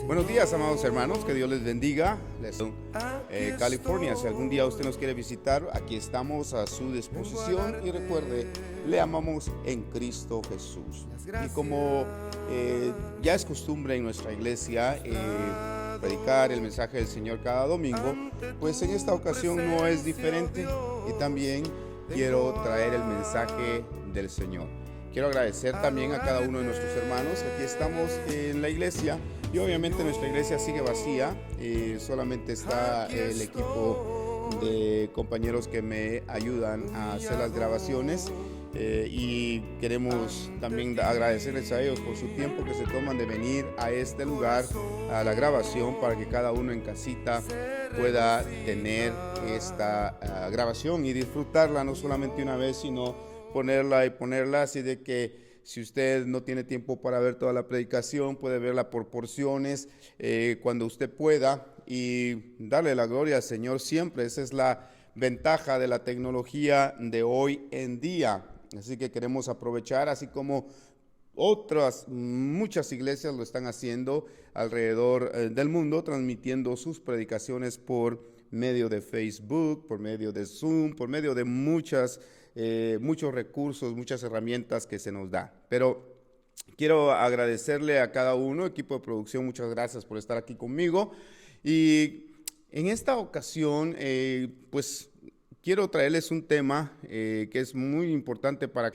Buenos días, amados hermanos, que Dios les bendiga. California, si algún día usted nos quiere visitar, aquí estamos a su disposición y recuerde, le amamos en Cristo Jesús. Y como ya es costumbre en nuestra iglesia predicar el mensaje del Señor cada domingo, pues en esta ocasión no es diferente y también quiero traer el mensaje del Señor. Quiero agradecer también a cada uno de nuestros hermanos. Aquí estamos en la iglesia y obviamente nuestra iglesia sigue vacía. Solamente está el equipo de compañeros que me ayudan a hacer las grabaciones. Y queremos también agradecerles a ellos por su tiempo que se toman de venir a este lugar, a la grabación, para que cada uno en casita pueda tener esta grabación y disfrutarla no solamente una vez, sino ponerla y ponerla, así de que si usted no tiene tiempo para ver toda la predicación, puede verla por porciones cuando usted pueda y darle la gloria al Señor siempre. Esa es la ventaja de la tecnología de hoy en día. Así que queremos aprovechar, así como muchas iglesias lo están haciendo alrededor del mundo, transmitiendo sus predicaciones por medio de Facebook, por medio de Zoom, por medio de muchos recursos, muchas herramientas que se nos da. Pero quiero agradecerle a cada uno, equipo de producción, muchas gracias por estar aquí conmigo. Y en esta ocasión, pues quiero traerles un tema que es muy importante para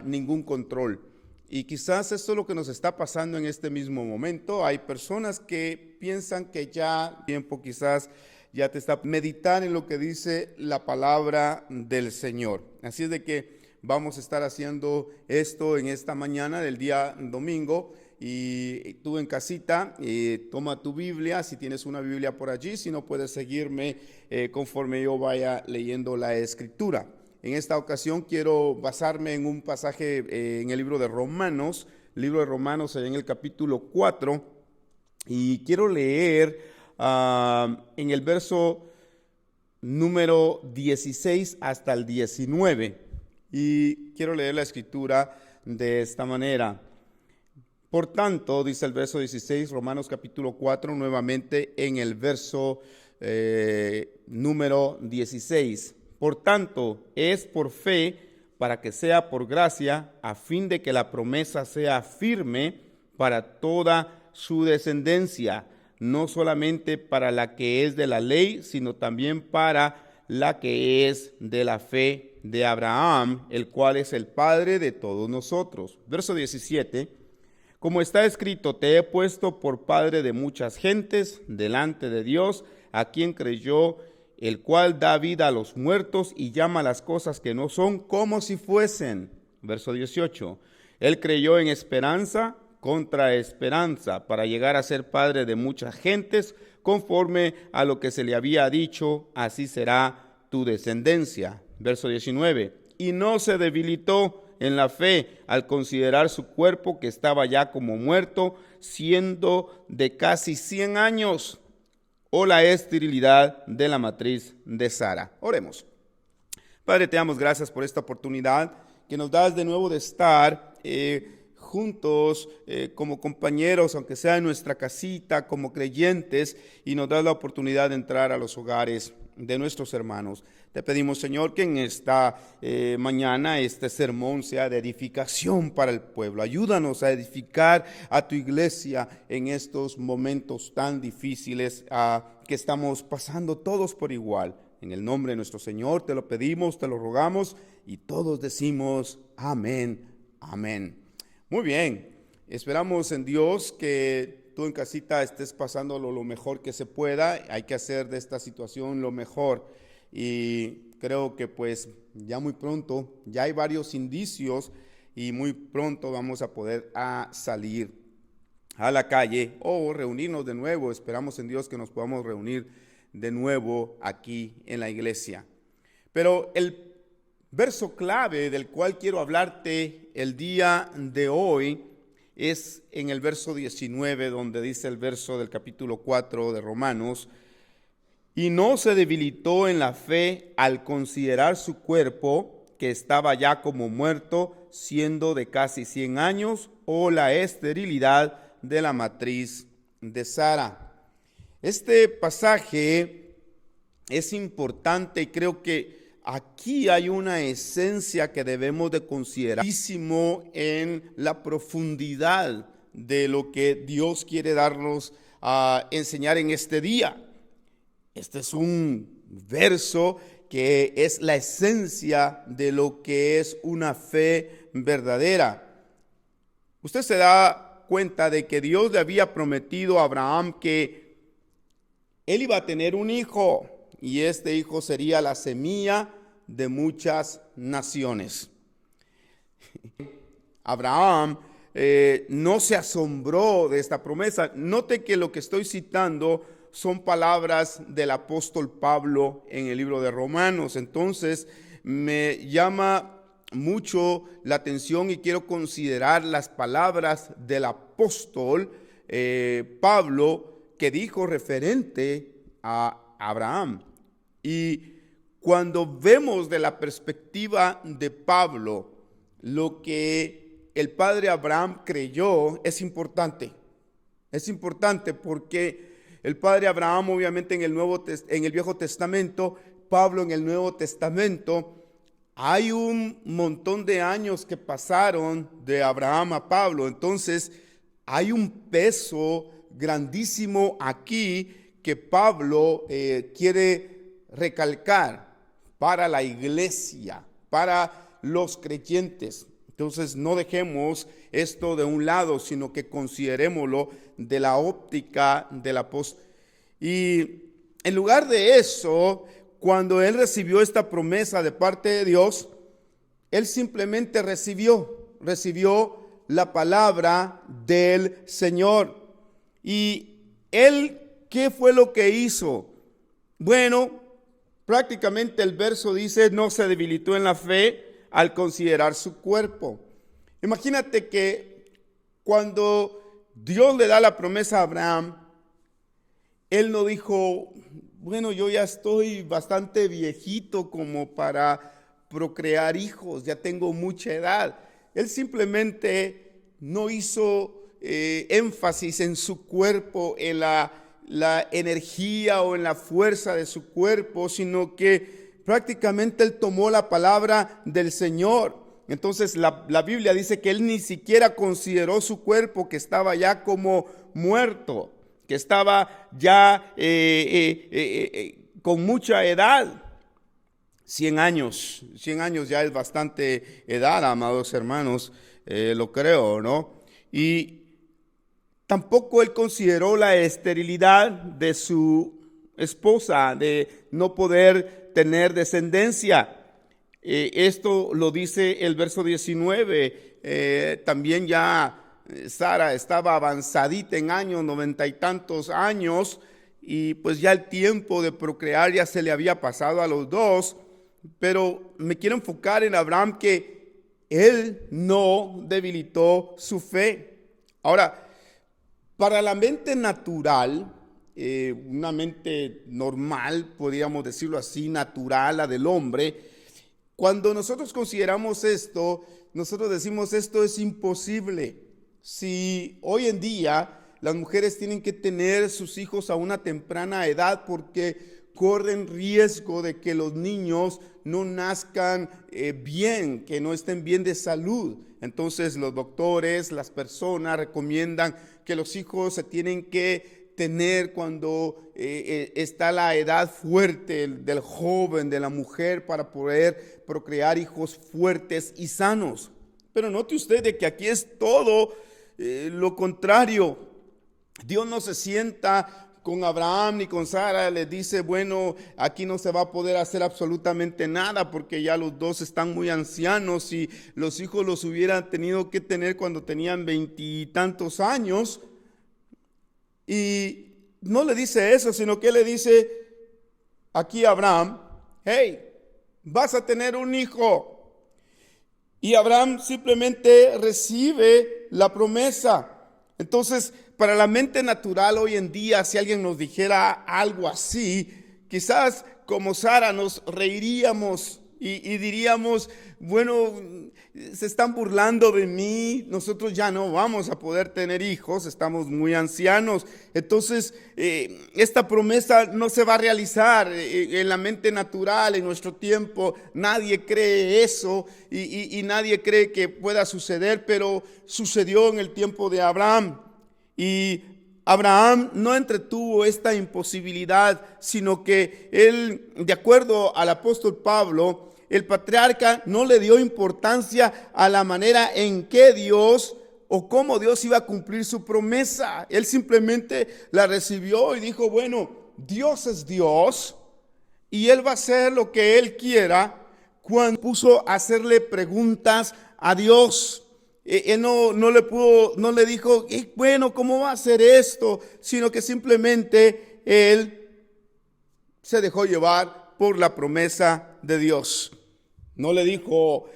ningún control. Y quizás esto es lo que nos está pasando en este mismo momento. Hay personas que piensan que ya tiempo quizás ya te está meditar en lo que dice la palabra del Señor. Así es de que vamos a estar haciendo esto en esta mañana del día domingo. Y tú en casita, toma tu Biblia, si tienes una Biblia por allí, si no puedes seguirme conforme yo vaya leyendo la Escritura. En esta ocasión quiero basarme en un pasaje en el libro de Romanos, allá en el capítulo 4, y quiero leer en el verso número 16 hasta el 19, y quiero leer la Escritura de esta manera. Por tanto, dice el verso 16, Romanos capítulo 4, nuevamente en el verso número 16. Por tanto, es por fe para que sea por gracia, a fin de que la promesa sea firme para toda su descendencia, no solamente para la que es de la ley, sino también para la que es de la fe de Abraham, el cual es el Padre de todos nosotros. Verso 17. Como está escrito, te he puesto por padre de muchas gentes delante de Dios, a quien creyó, el cual da vida a los muertos y llama las cosas que no son como si fuesen. Verso 18. Él creyó en esperanza contra esperanza, para llegar a ser padre de muchas gentes, conforme a lo que se le había dicho, así será tu descendencia. Verso 19. Y no se debilitó en la fe al considerar su cuerpo, que estaba ya como muerto, siendo de casi 100 años, o la esterilidad de la matriz de Sara. Oremos. Padre, te damos gracias por esta oportunidad que nos das de nuevo de estar juntos como compañeros, aunque sea en nuestra casita, como creyentes, y nos das la oportunidad de entrar a los hogares de nuestros hermanos. Te pedimos, Señor, que en esta mañana este sermón sea de edificación para el pueblo. Ayúdanos a edificar a tu iglesia en estos momentos tan difíciles que estamos pasando todos por igual. En el nombre de nuestro Señor te lo pedimos, te lo rogamos, y todos decimos amén, amén. Muy bien, esperamos en Dios que tú en casita estés pasándolo lo mejor que se pueda. Hay que hacer de esta situación lo mejor, y creo que pues ya muy pronto, ya hay varios indicios, y muy pronto vamos a poder salir a la calle o reunirnos de nuevo. Esperamos en Dios que nos podamos reunir de nuevo aquí en la iglesia. Pero el verso clave del cual quiero hablarte el día de hoy es en el verso 19, donde dice el verso del capítulo 4 de Romanos: y no se debilitó en la fe al considerar su cuerpo, que estaba ya como muerto, siendo de casi 100 años, o la esterilidad de la matriz de Sara. Este pasaje es importante y creo que aquí hay una esencia que debemos de considerar en la profundidad de lo que Dios quiere darnos a enseñar en este día. Este es un verso que es la esencia de lo que es una fe verdadera. Usted se da cuenta de que Dios le había prometido a Abraham que él iba a tener un hijo y este hijo sería la semilla de muchas naciones. Abraham no se asombró de esta promesa. Note que lo que estoy citando son palabras del apóstol Pablo en el libro de Romanos. Entonces me llama mucho la atención y quiero considerar las palabras del apóstol Pablo que dijo referente a Abraham. Y cuando vemos de la perspectiva de Pablo lo que el padre Abraham creyó, es importante. Es importante porque el padre Abraham, obviamente, en el Viejo Testamento, Pablo en el Nuevo Testamento, hay un montón de años que pasaron de Abraham a Pablo. Entonces, hay un peso grandísimo aquí que Pablo quiere recalcar para la iglesia, para los creyentes. Entonces, no dejemos esto de un lado, sino que considerémoslo de la óptica del apóstol. Y en lugar de eso, cuando él recibió esta promesa de parte de Dios, él simplemente recibió la palabra del Señor. Y él, ¿qué fue lo que hizo? Bueno, prácticamente el verso dice, no se debilitó en la fe al considerar su cuerpo. Imagínate que cuando Dios le da la promesa a Abraham, él no dijo, bueno, yo ya estoy bastante viejito como para procrear hijos, ya tengo mucha edad. Él simplemente no hizo énfasis en su cuerpo, en la energía o en la fuerza de su cuerpo, sino que prácticamente él tomó la palabra del Señor. Entonces la Biblia dice que él ni siquiera consideró su cuerpo, que estaba ya como muerto, que estaba ya con mucha edad. 100 años ya es bastante edad, amados hermanos, lo creo, ¿no? Y tampoco él consideró la esterilidad de su esposa, de no poder tener descendencia. Esto lo dice el verso 19. También ya Sara estaba avanzadita en años, 90 y tantos años, y pues ya el tiempo de procrear ya se le había pasado a los dos. Pero me quiero enfocar en Abraham, que él no debilitó su fe. Ahora, para la mente natural, una mente normal, podríamos decirlo así, natural, la del hombre, cuando nosotros consideramos esto, nosotros decimos esto es imposible. Si hoy en día las mujeres tienen que tener sus hijos a una temprana edad porque corren riesgo de que los niños no nazcan bien, que no estén bien de salud. Entonces los doctores, las personas recomiendan que los hijos se tienen que tener cuando está la edad fuerte del joven, de la mujer, para poder procrear hijos fuertes y sanos. Pero note usted de que aquí es todo lo contrario. Dios no se sienta con Abraham ni con Sara, les dice, bueno, aquí no se va a poder hacer absolutamente nada porque ya los dos están muy ancianos y los hijos los hubieran tenido que tener cuando tenían 20 y tantos años. Y no le dice eso, sino que le dice aquí a Abraham, hey, vas a tener un hijo. Y Abraham simplemente recibe la promesa. Entonces, para la mente natural hoy en día, si alguien nos dijera algo así, quizás como Sara nos reiríamos y diríamos, bueno, se están burlando de mí, nosotros ya no vamos a poder tener hijos, estamos muy ancianos. Entonces, esta promesa no se va a realizar en la mente natural, en nuestro tiempo. Nadie cree eso y nadie cree que pueda suceder, pero sucedió en el tiempo de Abraham. Y Abraham no entretuvo esta imposibilidad, sino que él, de acuerdo al apóstol Pablo, el patriarca no le dio importancia a la manera en que Dios o cómo Dios iba a cumplir su promesa. Él simplemente la recibió y dijo, bueno, Dios es Dios y Él va a hacer lo que Él quiera. Cuando puso a hacerle preguntas a Dios, él no le dijo, bueno, ¿cómo va a hacer esto? Sino que simplemente él se dejó llevar por la promesa de Dios. No le dijo,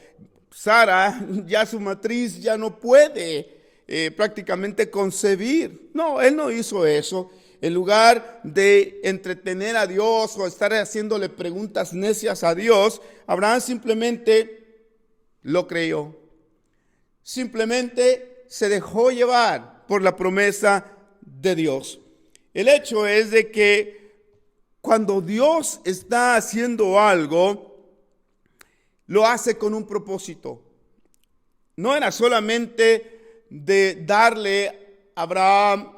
Sara, ya su matriz ya no puede prácticamente concebir. No, él no hizo eso. En lugar de entretener a Dios o estar haciéndole preguntas necias a Dios, Abraham simplemente lo creyó. Simplemente se dejó llevar por la promesa de Dios. El hecho es de que cuando Dios está haciendo algo, lo hace con un propósito. No era solamente de darle a Abraham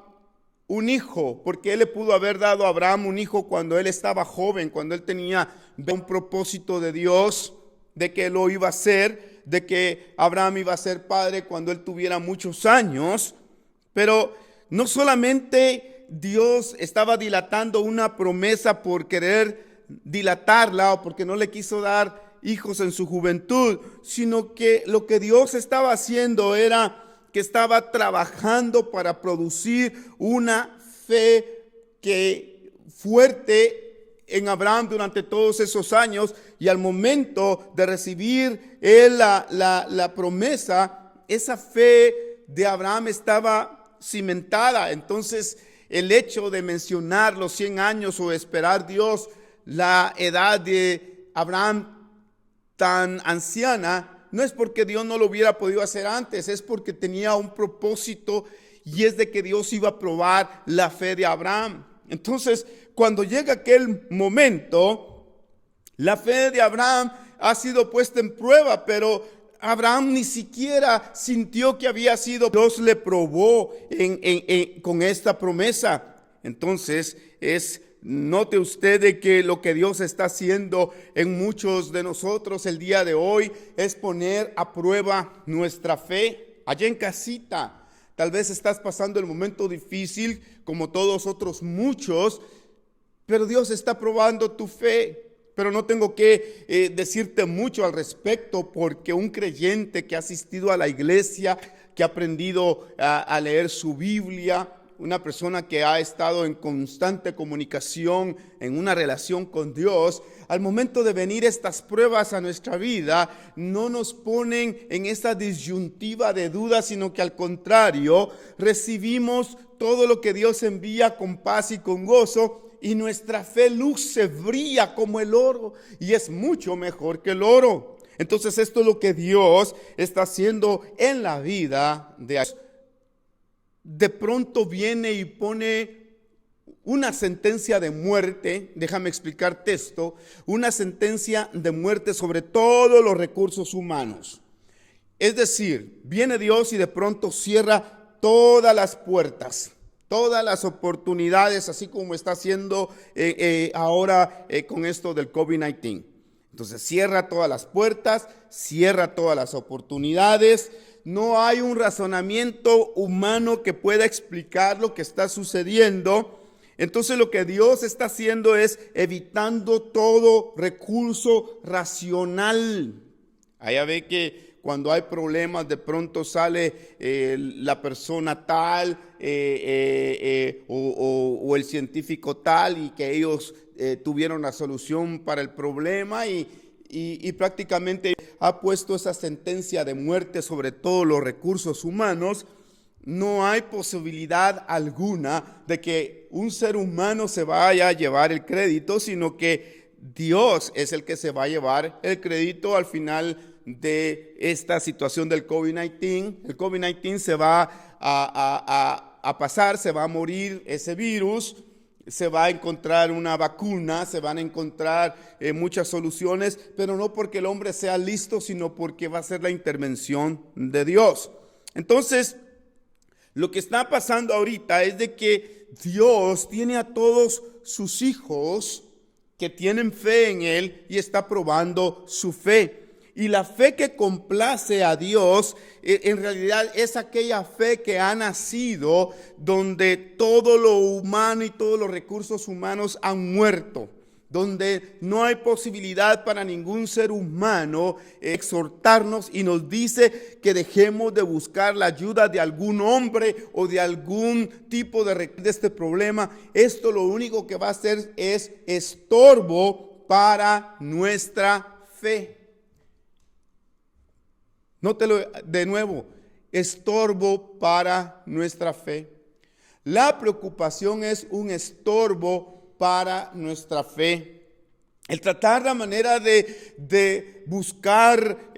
un hijo, porque él le pudo haber dado a Abraham un hijo cuando él estaba joven, cuando él tenía un propósito de Dios, de que lo iba a hacer, de que Abraham iba a ser padre cuando él tuviera muchos años. Pero no solamente Dios estaba dilatando una promesa por querer dilatarla o porque no le quiso dar hijos en su juventud, sino que lo que Dios estaba haciendo era que estaba trabajando para producir una fe que fuerte en Abraham durante todos esos años, y al momento de recibir él la promesa, esa fe de Abraham estaba cimentada. Entonces el hecho de mencionar los 100 años o esperar Dios la edad de Abraham tan anciana, no es porque Dios no lo hubiera podido hacer antes, es porque tenía un propósito, y es de que Dios iba a probar la fe de Abraham. Entonces, cuando llega aquel momento, la fe de Abraham ha sido puesta en prueba, pero Abraham ni siquiera sintió que había sido, Dios le probó con esta promesa. Entonces, note usted de que lo que Dios está haciendo en muchos de nosotros el día de hoy es poner a prueba nuestra fe. Allá en casita, tal vez estás pasando el momento difícil como todos otros muchos, pero Dios está probando tu fe. Pero no tengo que decirte mucho al respecto, porque un creyente que ha asistido a la iglesia, que ha aprendido a leer su Biblia, una persona que ha estado en constante comunicación, en una relación con Dios, al momento de venir estas pruebas a nuestra vida, no nos ponen en esa disyuntiva de duda, sino que al contrario, recibimos todo lo que Dios envía con paz y con gozo, y nuestra fe luce, brilla como el oro, y es mucho mejor que el oro. Entonces esto es lo que Dios está haciendo en la vida de Dios. De pronto viene y pone una sentencia de muerte, déjame explicarte esto, una sentencia de muerte sobre todos los recursos humanos. Es decir, viene Dios y de pronto cierra todas las puertas, todas las oportunidades, así como está haciendo ahora con esto del COVID-19. Entonces cierra todas las puertas, cierra todas las oportunidades. No hay un razonamiento humano que pueda explicar lo que está sucediendo. Entonces lo que Dios está haciendo es evitando todo recurso racional. Allá ve que cuando hay problemas, de pronto sale la persona tal o el científico tal, y que ellos tuvieron la solución para el problema, y prácticamente ha puesto esa sentencia de muerte sobre todos los recursos humanos. No hay posibilidad alguna de que un ser humano se vaya a llevar el crédito, sino que Dios es el que se va a llevar el crédito al final de esta situación del COVID-19. El COVID-19 se va a pasar, se va a morir ese virus, se va a encontrar una vacuna, se van a encontrar muchas soluciones, pero no porque el hombre sea listo, sino porque va a ser la intervención de Dios. Entonces, lo que está pasando ahorita es de que Dios tiene a todos sus hijos que tienen fe en Él y está probando su fe. Y la fe que complace a Dios, en realidad es aquella fe que ha nacido donde todo lo humano y todos los recursos humanos han muerto, donde no hay posibilidad para ningún ser humano exhortarnos, y nos dice que dejemos de buscar la ayuda de algún hombre o de algún tipo de este problema. Esto lo único que va a hacer es estorbo para nuestra fe. Nótelo de nuevo, estorbo para nuestra fe. La preocupación es un estorbo para nuestra fe. El tratar la manera de buscar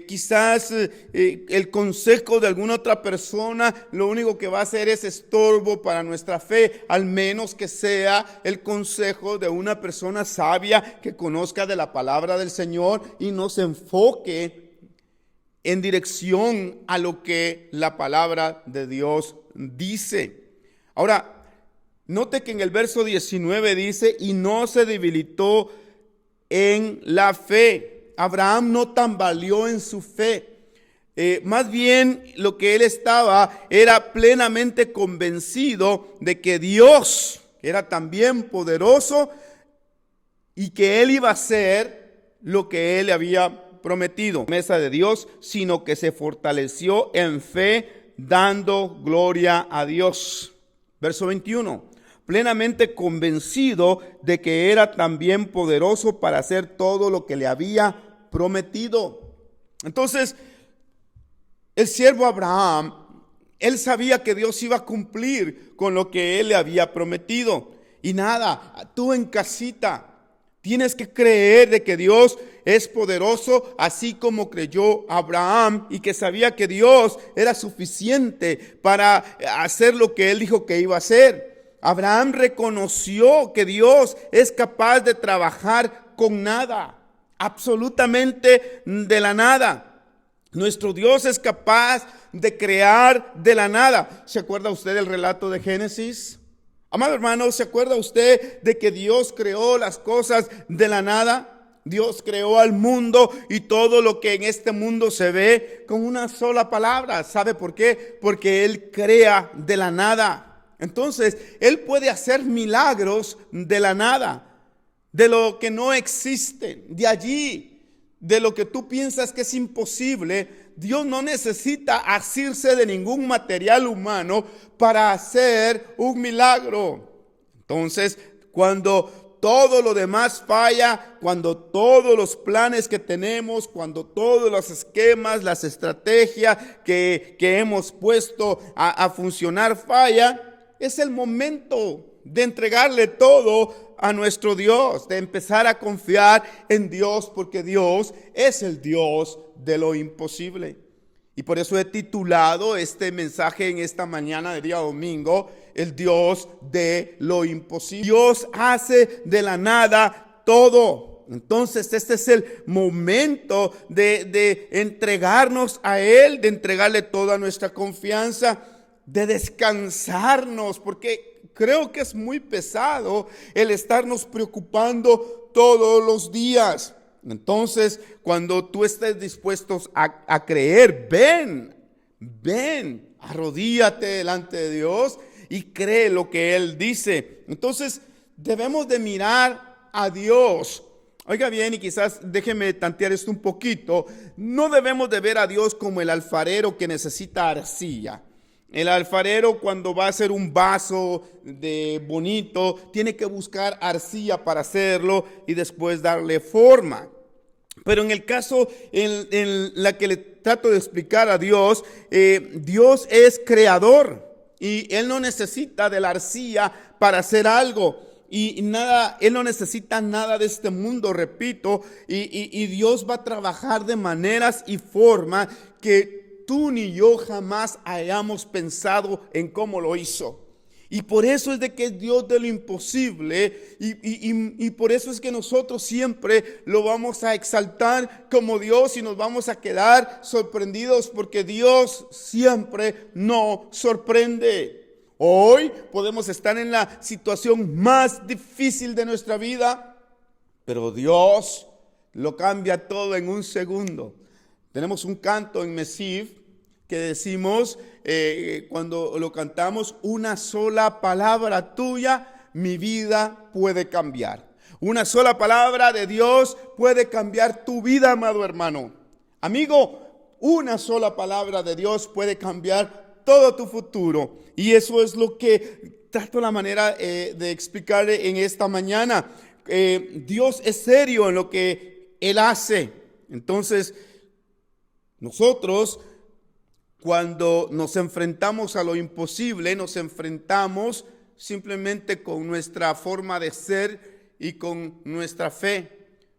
quizás el consejo de alguna otra persona, lo único que va a hacer es estorbo para nuestra fe, al menos que sea el consejo de una persona sabia que conozca de la palabra del Señor y nos enfoque en dirección a lo que la palabra de Dios dice. Ahora, note que en el verso 19 dice, y no se debilitó en la fe. Abraham no tambaleó en su fe. Más bien lo que él estaba era plenamente convencido de que Dios era también poderoso y que él iba a hacer lo que él le había prometido, promesa de Dios, sino que se fortaleció en fe, dando gloria a Dios. Verso 21, plenamente convencido de que era también poderoso para hacer todo lo que le había prometido. Entonces, el siervo Abraham, él sabía que Dios iba a cumplir con lo que él le había prometido. Y nada, tú en casita tienes que creer de que Dios es poderoso, así como creyó Abraham, y que sabía que Dios era suficiente para hacer lo que él dijo que iba a hacer. Abraham reconoció que Dios es capaz de trabajar con nada, absolutamente de la nada. Nuestro Dios es capaz de crear de la nada. ¿Se acuerda usted del relato de Génesis? Amado hermano, ¿se acuerda usted de que Dios creó las cosas de la nada? Dios creó al mundo y todo lo que en este mundo se ve con una sola palabra. ¿Sabe por qué? Porque Él crea de la nada. Entonces, Él puede hacer milagros de la nada, de lo que no existe, de allí, de lo que tú piensas que es imposible. Dios no necesita asirse de ningún material humano para hacer un milagro. Entonces, cuando todo lo demás falla, cuando todos los planes que tenemos, cuando todos los esquemas, las estrategias que hemos puesto a funcionar falla, es el momento de entregarle todo a nuestro Dios, de empezar a confiar en Dios, porque Dios es el Dios de lo imposible. Y por eso he titulado este mensaje en esta mañana de día domingo, el Dios de lo imposible. Dios hace de la nada todo. Entonces este es el momento de entregarnos a Él, de entregarle toda nuestra confianza, de descansarnos, porque creo que es muy pesado el estarnos preocupando todos los días. Entonces, cuando tú estés dispuestos a creer, ven, arrodíllate delante de Dios y cree lo que Él dice. Entonces, debemos de mirar a Dios. Oiga bien, y quizás déjeme tantear esto un poquito. No debemos de ver a Dios como el alfarero que necesita arcilla. El alfarero, cuando va a hacer un vaso de bonito, tiene que buscar arcilla para hacerlo y después darle forma. Pero en el caso en la que le trato de explicar a Dios, Dios es creador y Él no necesita de la arcilla para hacer algo. y nada, Él no necesita nada de este mundo, repito, y Dios va a trabajar de maneras y formas que tú ni yo jamás hayamos pensado en cómo lo hizo. Y por eso es de que es Dios de lo imposible y por eso es que nosotros siempre lo vamos a exaltar como Dios y nos vamos a quedar sorprendidos porque Dios siempre nos sorprende. Hoy podemos estar en la situación más difícil de nuestra vida, pero Dios lo cambia todo en un segundo. Tenemos un canto en Mesif que decimos, cuando lo cantamos, una sola palabra tuya, mi vida puede cambiar. Una sola palabra de Dios puede cambiar tu vida, amado hermano. Amigo, una sola palabra de Dios puede cambiar todo tu futuro. Y eso es lo que trato la manera de explicar en esta mañana. Dios es serio en lo que Él hace. Entonces, nosotros, cuando nos enfrentamos a lo imposible, nos enfrentamos simplemente con nuestra forma de ser y con nuestra fe.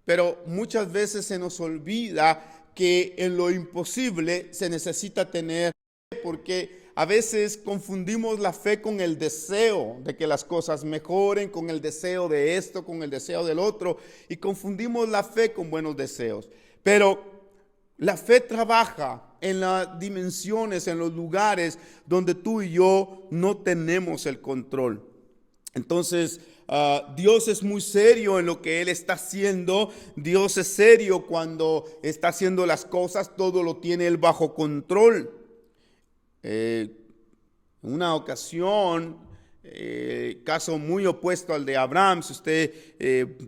Pero muchas veces se nos olvida que en lo imposible se necesita tener fe, porque a veces confundimos la fe con el deseo de que las cosas mejoren, con el deseo de esto, con el deseo del otro, y confundimos la fe con buenos deseos. Pero la fe trabaja en las dimensiones, en los lugares donde tú y yo no tenemos el control. Entonces, Dios es muy serio en lo que Él está haciendo. Dios es serio cuando está haciendo las cosas, todo lo tiene Él bajo control. En una ocasión, caso muy opuesto al de Abraham, si usted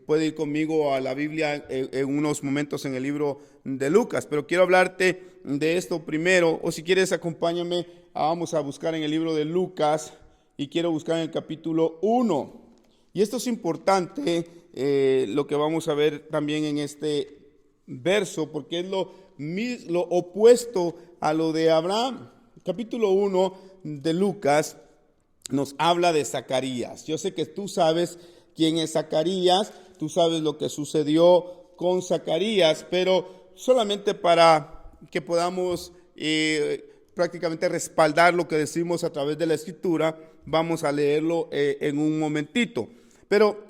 puede ir conmigo a la Biblia en unos momentos en el libro de Lucas, pero quiero hablarte de esto primero, o si quieres acompáñame, vamos a buscar en el libro de Lucas y quiero buscar en el capítulo 1. Y esto es importante, lo que vamos a ver también en este verso, porque es lo opuesto a lo de Abraham. Capítulo 1 de Lucas nos habla de Zacarías. Yo sé que tú sabes quién es Zacarías, tú sabes lo que sucedió con Zacarías, pero solamente para que podamos prácticamente respaldar lo que decimos a través de la Escritura, vamos a leerlo en un momentito. Pero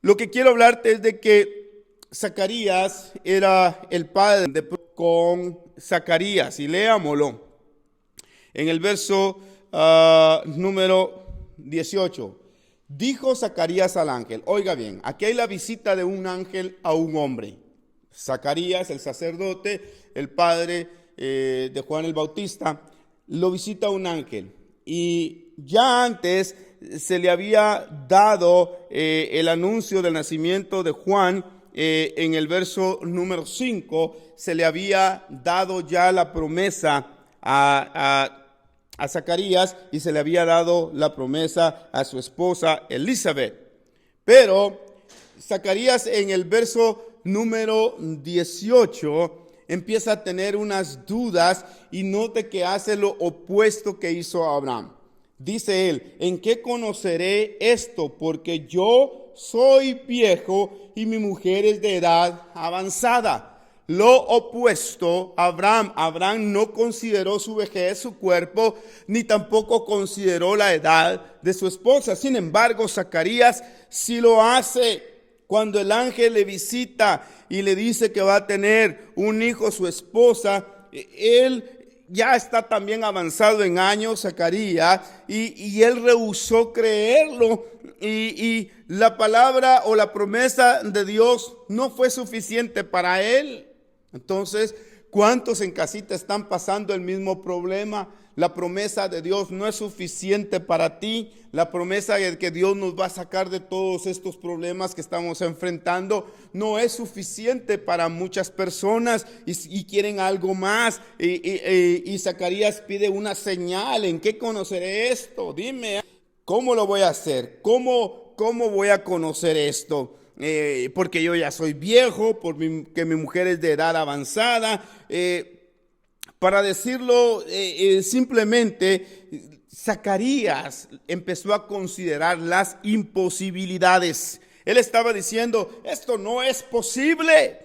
lo que quiero hablarte es de que Zacarías era el padre con Zacarías, y leámoslo en el verso número 18. Dijo Zacarías al ángel, oiga bien, aquí hay la visita de un ángel a un hombre. Zacarías, el sacerdote, el padre de Juan el Bautista, lo visita un ángel. Y ya antes se le había dado el anuncio del nacimiento de Juan. En el verso número 5 se le había dado ya la promesa a Zacarías y se le había dado la promesa a su esposa Elizabeth. Pero Zacarías en el verso número 18 empieza a tener unas dudas y note que hace lo opuesto que hizo Abraham. Dice él, ¿en qué conoceré esto? Porque yo soy viejo y mi mujer es de edad avanzada. Lo opuesto, Abraham no consideró su vejez, su cuerpo, ni tampoco consideró la edad de su esposa. Sin embargo, Zacarías sí lo hace. Cuando el ángel le visita y le dice que va a tener un hijo, su esposa, él ya está también avanzado en años, Zacarías, y él rehusó creerlo. Y la palabra o la promesa de Dios no fue suficiente para él. Entonces, ¿cuántos en casita están pasando el mismo problema? La promesa de Dios no es suficiente para ti. La promesa de que Dios nos va a sacar de todos estos problemas que estamos enfrentando no es suficiente para muchas personas y quieren algo más. Y Zacarías pide una señal. ¿En qué conoceré esto? Dime, ¿cómo lo voy a hacer? ¿Cómo voy a conocer esto? Porque yo ya soy viejo, porque mi mujer es de edad avanzada. Para decirlo simplemente, Zacarías empezó a considerar las imposibilidades. Él estaba diciendo, esto no es posible.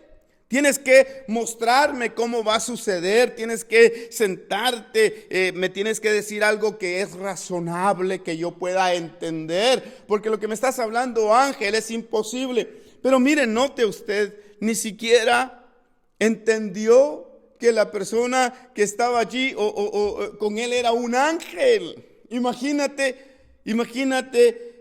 Tienes que mostrarme cómo va a suceder, tienes que sentarte, me tienes que decir algo que es razonable, que yo pueda entender, porque lo que me estás hablando, Ángel, es imposible. Pero mire, note usted, ni siquiera entendió que la persona que estaba allí o con él era un ángel. Imagínate,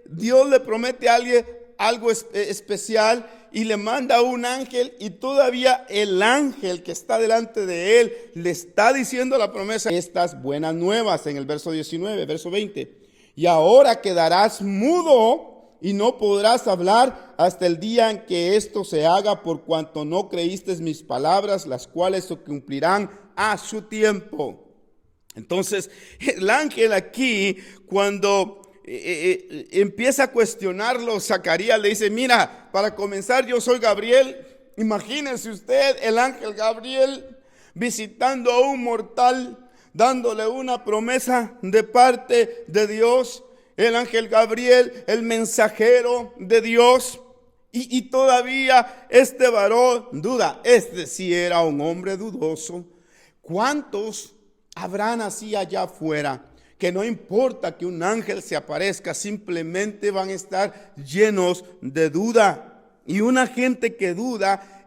Dios le promete a alguien algo especial y le manda a un ángel, y todavía el ángel que está delante de él le está diciendo la promesa, estas buenas nuevas, en el verso 19, verso 20. Y ahora quedarás mudo y no podrás hablar hasta el día en que esto se haga, por cuanto no creíste mis palabras, las cuales se cumplirán a su tiempo. Entonces, el ángel aquí, cuando empieza a cuestionarlo, Zacarías le dice, mira, para comenzar, yo soy Gabriel. Imagínese usted el ángel Gabriel visitando a un mortal, dándole una promesa de parte de Dios. El ángel Gabriel, el mensajero de Dios. Y todavía este varón duda. Este sí era un hombre dudoso. ¿Cuántos habrán así allá afuera? Que no importa que un ángel se aparezca, simplemente van a estar llenos de duda. Y una gente que duda,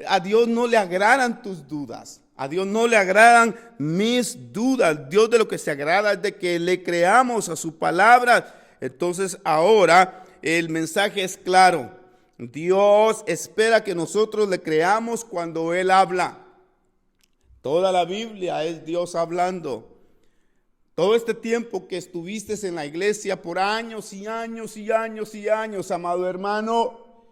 a Dios no le agradan tus dudas. A Dios no le agradan mis dudas. Dios de lo que se agrada es de que le creamos a su palabra. Entonces ahora el mensaje es claro. Dios espera que nosotros le creamos cuando Él habla. Toda la Biblia es Dios hablando. Todo este tiempo que estuviste en la iglesia por años y años y años y años, amado hermano,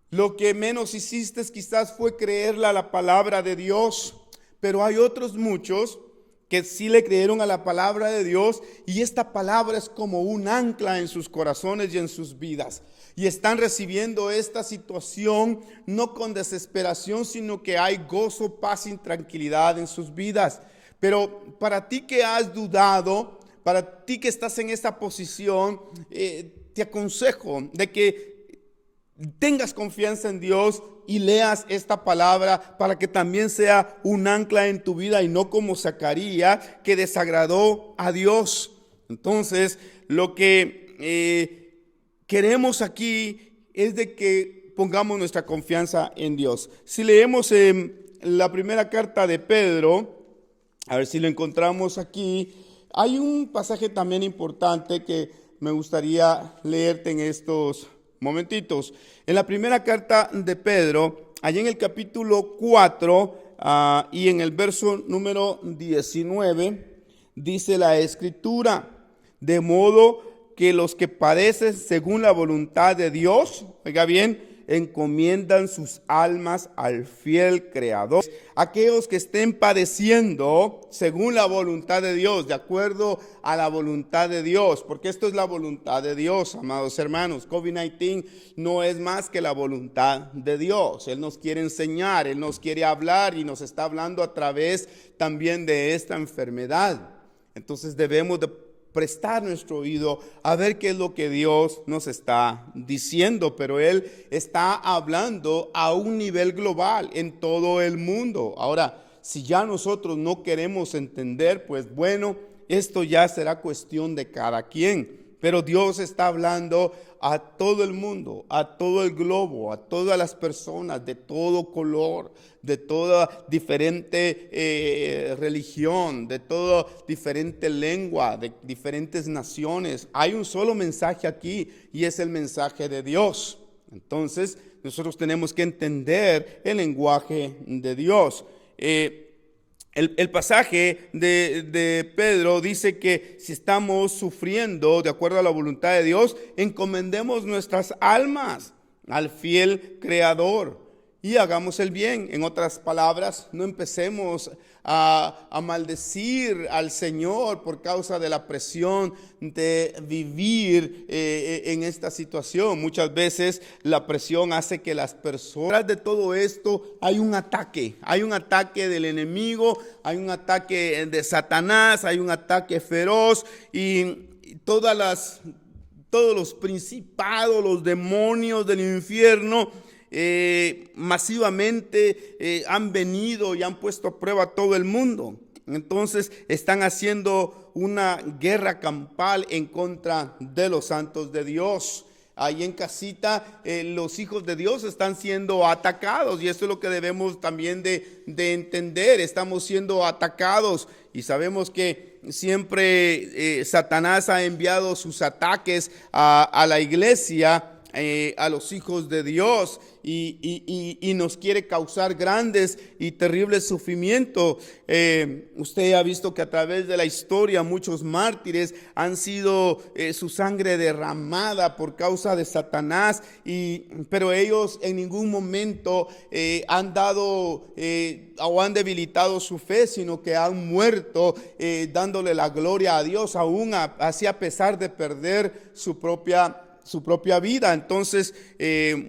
lo que menos hiciste quizás fue creerle a la palabra de Dios. Pero hay otros muchos que sí le creyeron a la palabra de Dios, y esta palabra es como un ancla en sus corazones y en sus vidas. Y están recibiendo esta situación no con desesperación, sino que hay gozo, paz y tranquilidad en sus vidas. Pero para ti que has dudado, para ti que estás en esta posición, te aconsejo de que tengas confianza en Dios y leas esta palabra para que también sea un ancla en tu vida y no como Zacarías, que desagradó a Dios. Entonces, lo que queremos aquí es de que pongamos nuestra confianza en Dios. Si leemos la primera carta de Pedro, a ver si lo encontramos aquí, hay un pasaje también importante que me gustaría leerte en estos momentitos. En la primera carta de Pedro, allá en el capítulo 4 y en el verso número 19, dice la Escritura, de modo que los que padecen según la voluntad de Dios, oiga bien, encomiendan sus almas al fiel Creador. Aquellos que estén padeciendo según la voluntad de Dios, de acuerdo a la voluntad de Dios, porque esto es la voluntad de Dios, amados hermanos. COVID-19 no es más que la voluntad de Dios. Él nos quiere enseñar, Él nos quiere hablar y nos está hablando a través también de esta enfermedad. Entonces debemos de prestar nuestro oído a ver qué es lo que Dios nos está diciendo, pero Él está hablando a un nivel global en todo el mundo. Ahora, si ya nosotros no queremos entender, pues bueno, esto ya será cuestión de cada quien. Pero Dios está hablando a todo el mundo, a todo el globo, a todas las personas de todo color, de toda diferente religión, de toda diferente lengua, de diferentes naciones. Hay un solo mensaje aquí y es el mensaje de Dios. Entonces, nosotros tenemos que entender el lenguaje de Dios. El pasaje de Pedro dice que si estamos sufriendo de acuerdo a la voluntad de Dios, encomendemos nuestras almas al fiel Creador. y hagamos el bien. En otras palabras, no empecemos a maldecir al Señor por causa de la presión de vivir en esta situación. Muchas veces la presión hace que las personas, de todo esto hay un ataque del enemigo, hay un ataque de Satanás, hay un ataque feroz y todos los principados, los demonios del infierno masivamente han venido y han puesto a prueba a todo el mundo. Entonces están haciendo una guerra campal en contra de los santos de Dios. Ahí en casita los hijos de Dios están siendo atacados, y eso es lo que debemos también de entender. Estamos siendo atacados y sabemos que siempre Satanás ha enviado sus ataques a la iglesia, a los hijos de Dios, y nos quiere causar grandes y terribles sufrimientos. Usted ha visto que a través de la historia muchos mártires han sido su sangre derramada por causa de Satanás, pero ellos en ningún momento han dado o han debilitado su fe, sino que han muerto dándole la gloria a Dios, aún así a pesar de perder su propia vida. Entonces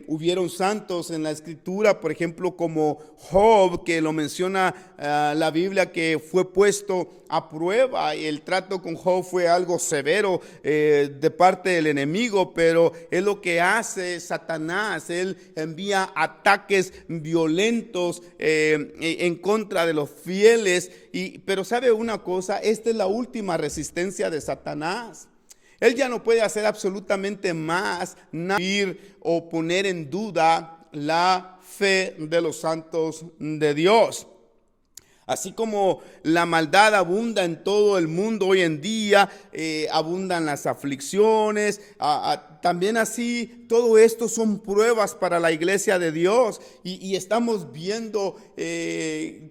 hubieron santos en la escritura, por ejemplo como Job, que lo menciona la Biblia, que fue puesto a prueba. El trato con Job fue algo severo de parte del enemigo, pero es lo que hace Satanás. Él envía ataques violentos en contra de los fieles, pero sabe una cosa, esta es la última resistencia de Satanás. Él ya no puede hacer absolutamente más, o poner en duda la fe de los santos de Dios. Así como la maldad abunda en todo el mundo hoy en día, abundan las aflicciones, también así todo esto son pruebas para la iglesia de Dios, y estamos viendo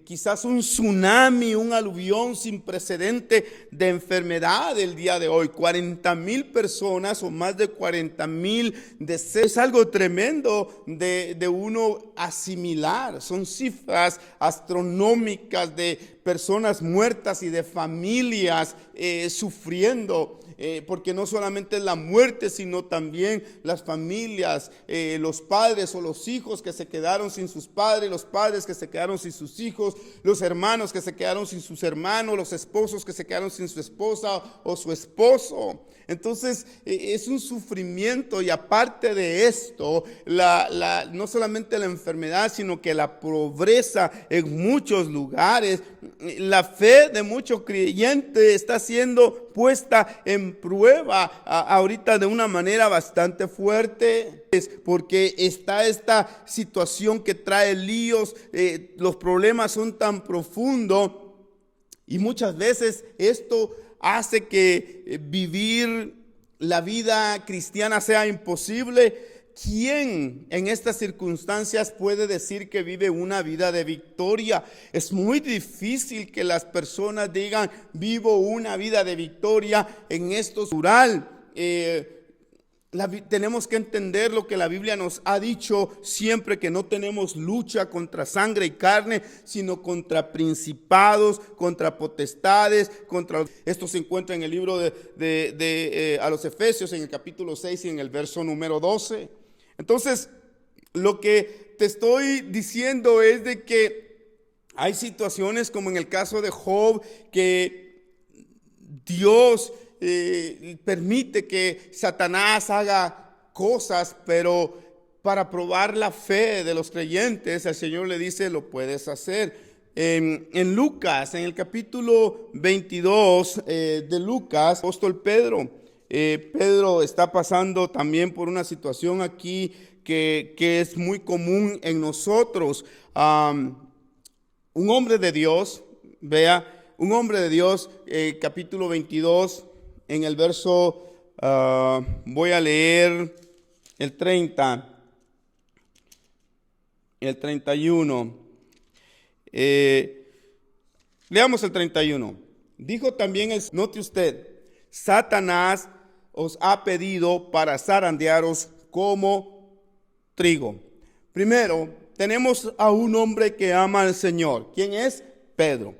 quizás un tsunami, un aluvión sin precedente de enfermedad el día de hoy. 40,000 personas o más de 40,000 decesos. Es algo tremendo de uno asimilar. Son cifras astronómicas de personas muertas y de familias sufriendo, porque no solamente es la muerte, sino también las familias, los padres o los hijos que se quedaron sin sus padres, los padres que se quedaron sin sus hijos, los hermanos que se quedaron sin sus hermanos, los esposos que se quedaron sin su esposa o su esposo. Entonces es un sufrimiento, y aparte de esto, no solamente la enfermedad, sino que la pobreza en muchos lugares. La fe de muchos creyentes está siendo puesta en prueba ahorita de una manera bastante fuerte, porque está esta situación que trae líos, los problemas son tan profundos, y muchas veces esto hace que vivir la vida cristiana sea imposible. ¿Quién en estas circunstancias puede decir que vive una vida de victoria? Es muy difícil que las personas digan: vivo una vida de victoria en esto rural. Tenemos que entender lo que la Biblia nos ha dicho siempre, que no tenemos lucha contra sangre y carne, sino contra principados, contra potestades, esto se encuentra en el libro a los Efesios, en el capítulo 6 y en el verso número 12. Entonces, lo que te estoy diciendo es de que hay situaciones como en el caso de Job, que Dios permite que Satanás haga cosas, pero para probar la fe de los creyentes, el Señor le dice: lo puedes hacer. En Lucas, en el capítulo 22 de Lucas, el apóstol Pedro está pasando también por una situación aquí que es muy común en nosotros. Un hombre de Dios, capítulo 22, en el verso, voy a leer el 30, el 31. Leamos el 31. Dijo también note usted: Satanás os ha pedido para zarandearos como trigo. Primero, tenemos a un hombre que ama al Señor. ¿Quién es? Pedro.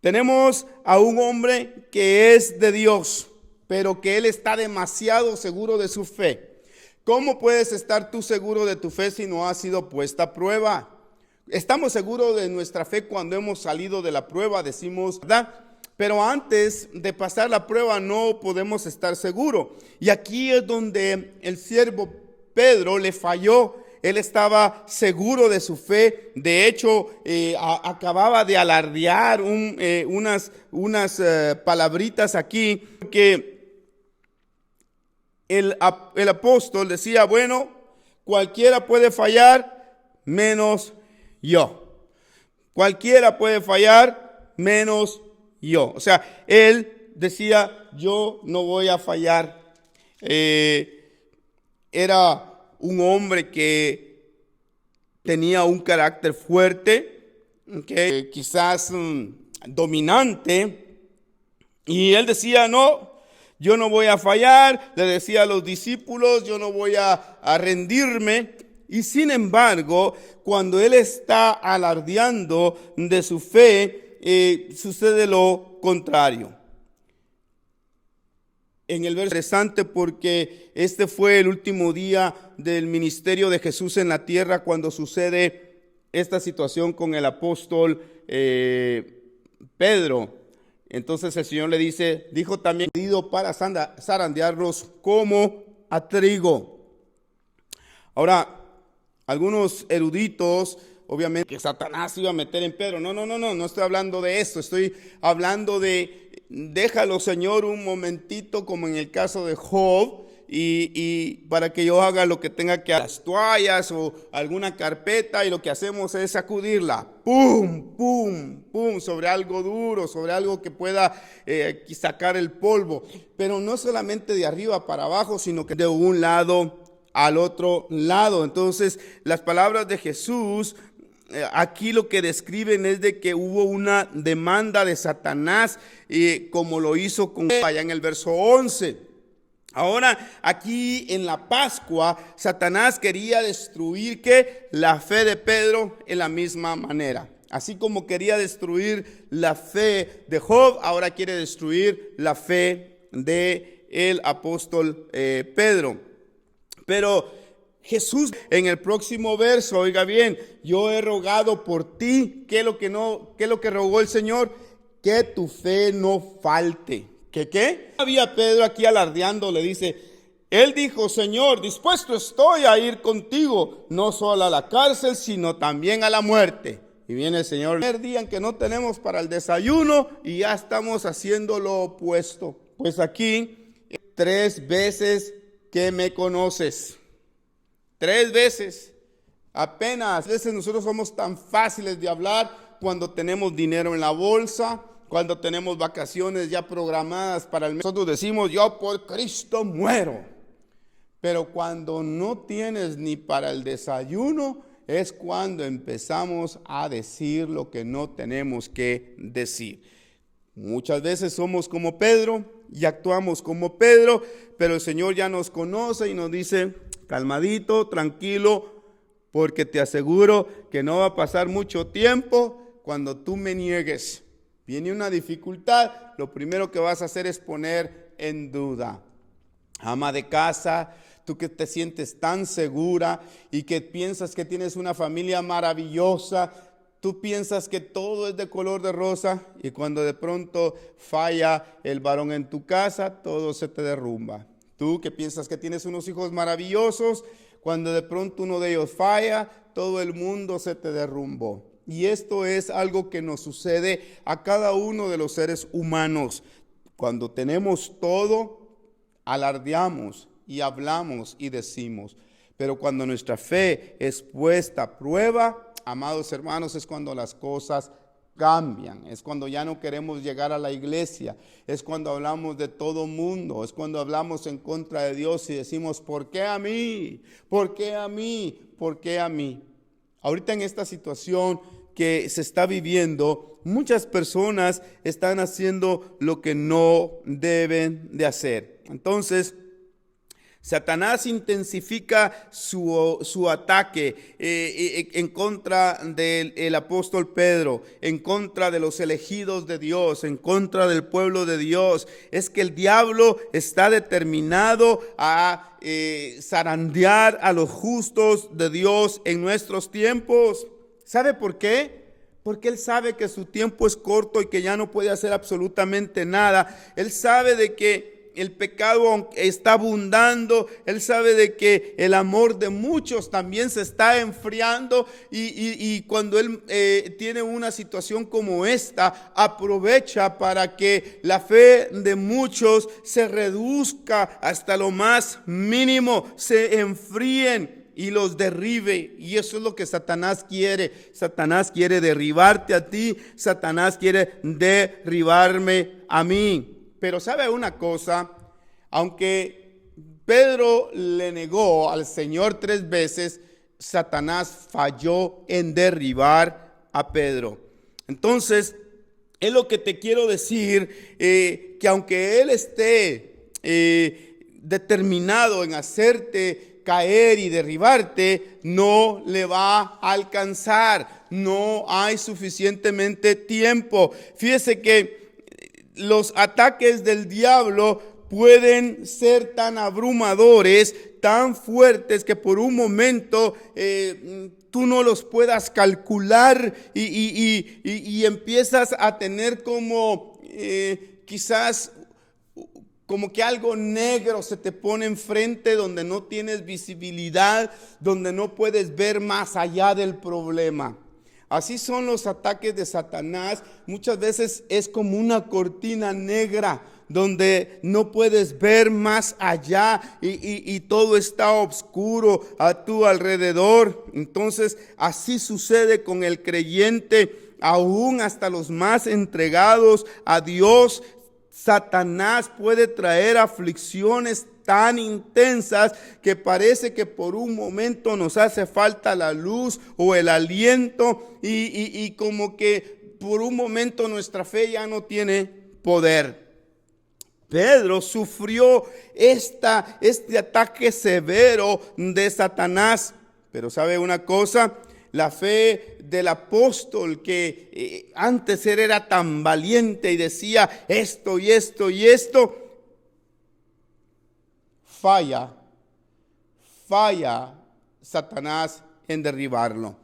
Tenemos a un hombre que es de Dios, pero que él está demasiado seguro de su fe. ¿Cómo puedes estar tú seguro de tu fe si no ha sido puesta a prueba? Estamos seguros de nuestra fe cuando hemos salido de la prueba, decimos, ¿verdad? Pero antes de pasar la prueba no podemos estar seguros. Y aquí es donde el siervo Pedro le falló. Él estaba seguro de su fe. De hecho, acababa de alardear unas palabritas aquí, que el apóstol decía, bueno, cualquiera puede fallar menos yo. Cualquiera puede fallar menos yo. O sea, él decía, yo no voy a fallar. Era un hombre que tenía un carácter fuerte, que quizás dominante, y él decía, no, yo no voy a fallar. Le decía a los discípulos, yo no voy a rendirme. Y sin embargo, cuando él está alardeando de su fe, sucede lo contrario. En el verso interesante, porque este fue el último día del ministerio de Jesús en la tierra cuando sucede esta situación con el apóstol Pedro. Entonces el Señor le dice, dijo también, pedido para zarandearlos como a trigo. Ahora, algunos eruditos, obviamente, que Satanás iba a meter en Pedro. No estoy hablando de esto. Estoy hablando de, déjalo, Señor, un momentito, como en el caso de Job, y para que yo haga lo que tenga que hacer. Las toallas o alguna carpeta, y lo que hacemos es sacudirla. ¡Pum! ¡Pum! ¡Pum! Sobre algo duro, sobre algo que pueda sacar el polvo. Pero no solamente de arriba para abajo, sino que de un lado al otro lado. Entonces, las palabras de Jesús aquí lo que describen es de que hubo una demanda de Satanás, como lo hizo con allá en el verso 11. Ahora, aquí en la Pascua, Satanás quería destruir ¿qué? La fe de Pedro en la misma manera. Así como quería destruir la fe de Job, ahora quiere destruir la fe de el apóstol Pedro. Pero Jesús en el próximo verso, oiga bien, yo he rogado por ti. ¿Qué es lo que rogó el Señor? Que tu fe no falte. ¿Qué? Había Pedro aquí alardeando, le dice, él dijo, Señor, dispuesto estoy a ir contigo, no solo a la cárcel, sino también a la muerte. Y viene el Señor, el primer día en que no tenemos para el desayuno y ya estamos haciendo lo opuesto. Pues aquí, 3 veces que me conoces. 3 veces. Apenas. A veces nosotros somos tan fáciles de hablar cuando tenemos dinero en la bolsa, cuando tenemos vacaciones ya programadas para el mes. Nosotros decimos, yo por Cristo muero. Pero cuando no tienes ni para el desayuno, es cuando empezamos a decir lo que no tenemos que decir. Muchas veces somos como Pedro y actuamos como Pedro, pero el Señor ya nos conoce y nos dice, calmadito, tranquilo, porque te aseguro que no va a pasar mucho tiempo cuando tú me niegues. Viene una dificultad, lo primero que vas a hacer es poner en duda. Ama de casa, tú que te sientes tan segura y que piensas que tienes una familia maravillosa, tú piensas que todo es de color de rosa, y cuando de pronto falla el varón en tu casa, todo se te derrumba. Tú que piensas que tienes unos hijos maravillosos, cuando de pronto uno de ellos falla, todo el mundo se te derrumbó. Y esto es algo que nos sucede a cada uno de los seres humanos. Cuando tenemos todo, alardeamos y hablamos y decimos. Pero cuando nuestra fe es puesta a prueba, amados hermanos, es cuando las cosas cambian. Es cuando ya no queremos llegar a la iglesia. Es cuando hablamos de todo mundo. Es cuando hablamos en contra de Dios y decimos, ¿por qué a mí? ¿Por qué a mí? ¿Por qué a mí? Ahorita en esta situación que se está viviendo, muchas personas están haciendo lo que no deben de hacer. Entonces, Satanás intensifica su ataque en contra del apóstol Pedro, en contra de los elegidos de Dios, en contra del pueblo de Dios. Es que el diablo está determinado a zarandear a los justos de Dios en nuestros tiempos. ¿Sabe por qué? Porque él sabe que su tiempo es corto y que ya no puede hacer absolutamente nada. Él sabe de que el pecado está abundando. Él sabe de que el amor de muchos también se está enfriando. Y cuando él tiene una situación como esta, aprovecha para que la fe de muchos se reduzca hasta lo más mínimo, se enfríen y los derribe. Y eso es lo que Satanás quiere. Satanás quiere derribarte a ti. Satanás quiere derribarme a mí. Pero ¿sabe una cosa? Aunque Pedro le negó al Señor 3 veces, Satanás falló en derribar a Pedro. Entonces, es lo que te quiero decir, que aunque él esté determinado en hacerte caer y derribarte, no le va a alcanzar. No hay suficientemente tiempo. Fíjese que los ataques del diablo pueden ser tan abrumadores, tan fuertes, que por un momento tú no los puedas calcular y empiezas a tener como quizás como que algo negro se te pone enfrente, donde no tienes visibilidad, donde no puedes ver más allá del problema. Así son los ataques de Satanás. Muchas veces es como una cortina negra donde no puedes ver más allá y todo está oscuro a tu alrededor. Entonces así sucede con el creyente, aún hasta los más entregados a Dios. Satanás puede traer aflicciones tan intensas que parece que por un momento nos hace falta la luz o el aliento y como que por un momento nuestra fe ya no tiene poder. Pedro sufrió este ataque severo de Satanás, pero ¿sabe una cosa? La fe del apóstol que antes era tan valiente y decía esto y esto y esto, falla Satanás en derribarlo.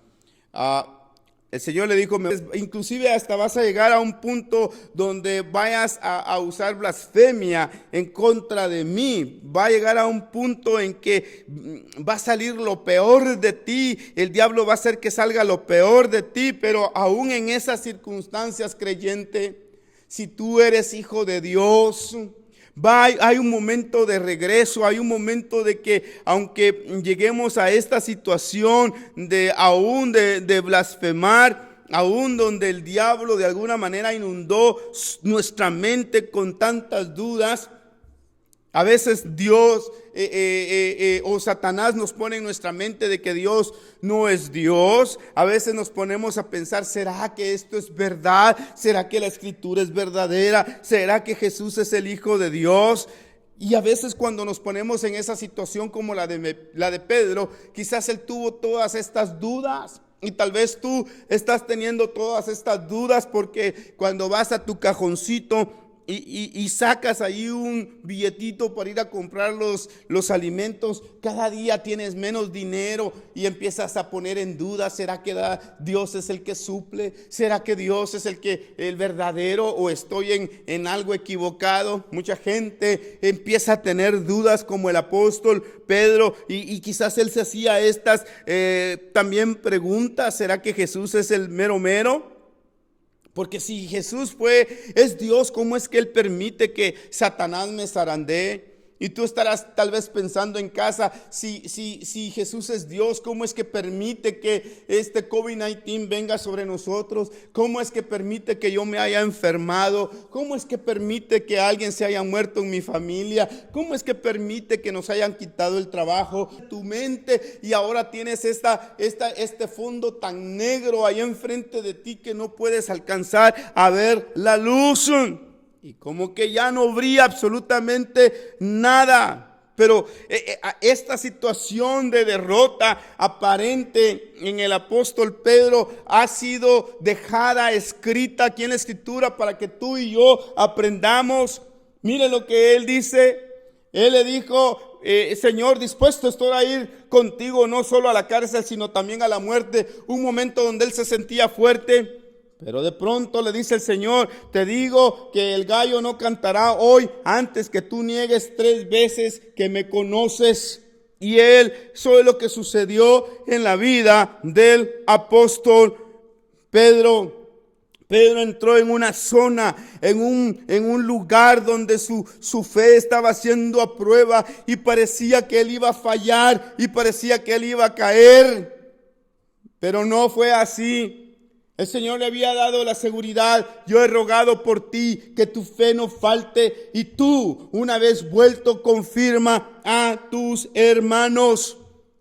El Señor le dijo, inclusive hasta vas a llegar a un punto donde vayas a usar blasfemia en contra de mí. Va a llegar a un punto en que va a salir lo peor de ti. El diablo va a hacer que salga lo peor de ti. Pero aún en esas circunstancias, creyente, si tú eres hijo de Dios, hay un momento de regreso, hay un momento de que aunque lleguemos a esta situación de blasfemar, aún donde el diablo de alguna manera inundó nuestra mente con tantas dudas, a veces Dios o Satanás nos pone en nuestra mente de que Dios no es Dios. A veces nos ponemos a pensar, ¿será que esto es verdad? ¿Será que la escritura es verdadera? ¿Será que Jesús es el Hijo de Dios? Y a veces cuando nos ponemos en esa situación como la de Pedro, quizás él tuvo todas estas dudas. Y tal vez tú estás teniendo todas estas dudas porque cuando vas a tu cajoncito y sacas ahí un billetito para ir a comprar los alimentos, cada día tienes menos dinero y empiezas a poner en duda, ¿será que Dios es el que suple? ¿Será que Dios es el verdadero o estoy en algo equivocado? Mucha gente empieza a tener dudas como el apóstol Pedro y quizás él se hacía estas también preguntas, ¿será que Jesús es el mero mero? Porque si Jesús es Dios, ¿cómo es que Él permite que Satanás me zarandee? Y tú estarás tal vez pensando en casa, si Jesús es Dios, ¿cómo es que permite que este COVID-19 venga sobre nosotros? ¿Cómo es que permite que yo me haya enfermado? ¿Cómo es que permite que alguien se haya muerto en mi familia? ¿Cómo es que permite que nos hayan quitado el trabajo? Tu mente, y ahora tienes este fondo tan negro ahí enfrente de ti que no puedes alcanzar a ver la luz. Y como que ya no brilla absolutamente nada. Pero esta situación de derrota aparente en el apóstol Pedro ha sido dejada escrita aquí en la Escritura para que tú y yo aprendamos. Mire lo que él dice. Él le dijo: Señor, dispuesto estoy a ir contigo no solo a la cárcel, sino también a la muerte. Un momento donde él se sentía fuerte. Pero de pronto le dice el Señor: te digo que el gallo no cantará hoy antes que tú niegues 3 veces que me conoces. Y eso es lo que sucedió en la vida del apóstol Pedro. Pedro entró en una zona, en un lugar donde su fe estaba siendo a prueba y parecía que él iba a fallar y parecía que él iba a caer. Pero no fue así. El Señor le había dado la seguridad: yo he rogado por ti que tu fe no falte, y tú, una vez vuelto, confirma a tus hermanos.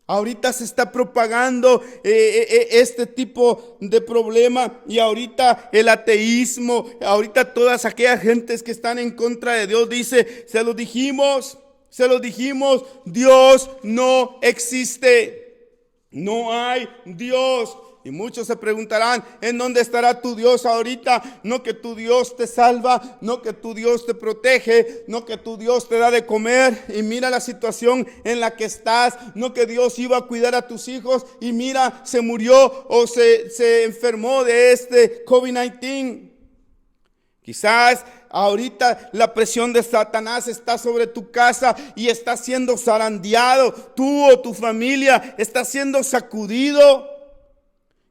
Ahorita se está propagando este tipo de problema, y ahorita el ateísmo, ahorita todas aquellas gentes que están en contra de Dios dice: se lo dijimos, Dios no existe, no hay Dios. Y muchos se preguntarán: ¿en dónde estará tu Dios ahorita? No que tu Dios te salva, no que tu Dios te protege, no que tu Dios te da de comer y mira la situación en la que estás, no que Dios iba a cuidar a tus hijos y mira, se murió o se enfermó de este COVID-19. Quizás ahorita la presión de Satanás está sobre tu casa y está siendo zarandeado. Tú o tu familia está siendo sacudido.